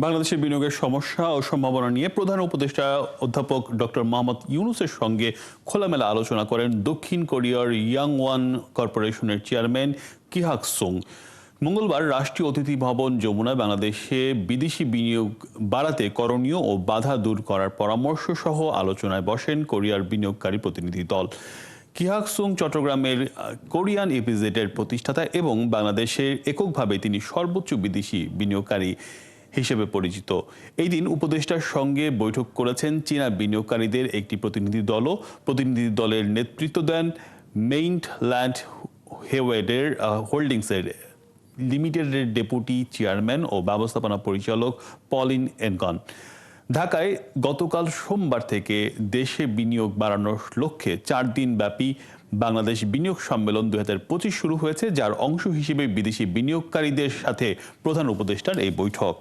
বাংলাদেশের বিনিয়োগের সমস্যা ও সম্ভাবনা নিয়ে প্রধান উপদেষ্টা অধ্যাপক ডক্টর মোহাম্মদ ইউনূসের সঙ্গে খোলামেলা আলোচনা করেন দক্ষিণ কোরিয়ার ইয়াংওয়ান কর্পোরেশনের চেয়ারম্যান কি হাক সুং। মঙ্গলবার রাষ্ট্রীয় অতিথি ভবন যমুনায় বাংলাদেশে বিদেশি বিনিয়োগ বাড়াতে করণীয় ও বাধা দূর করার পরামর্শ সহ আলোচনায় বসেন কোরিয়ার বিনিয়োগকারী প্রতিনিধি দল। কি হাক সুং চট্টগ্রামের কোরিয়ান ইপিজেডের প্রতিষ্ঠাতা এবং বাংলাদেশের এককভাবে তিনি সর্বোচ্চ বিদেশি বিনিয়োগকারী হিসেবে পরিচিত। এই দিন উপদেষ্টার সঙ্গে বৈঠক করেছেন চীনা বিনিয়োগকারীদের একটি প্রতিনিধি দলও। প্রতিনিধি দলের নেতৃত্ব দেন মেইন্ট ল্যান্ড হেওয়েডের হোল্ডিংসের লিমিটেডের ডেপুটি চেয়ারম্যান ও ব্যবস্থাপনা পরিচালক পলিন এনগন। ঢাকায় গতকাল সোমবার থেকে দেশে বিনিয়োগ বাড়ানোর লক্ষ্যে 4 দিন ব্যাপী বাংলাদেশ বিনিয়োগ সম্মেলন 2025 শুরু হয়েছে, যার অংশ হিসেবে বিদেশি বিনিয়োগকারীদের সাথে প্রধান উপদেষ্টার এই বৈঠক।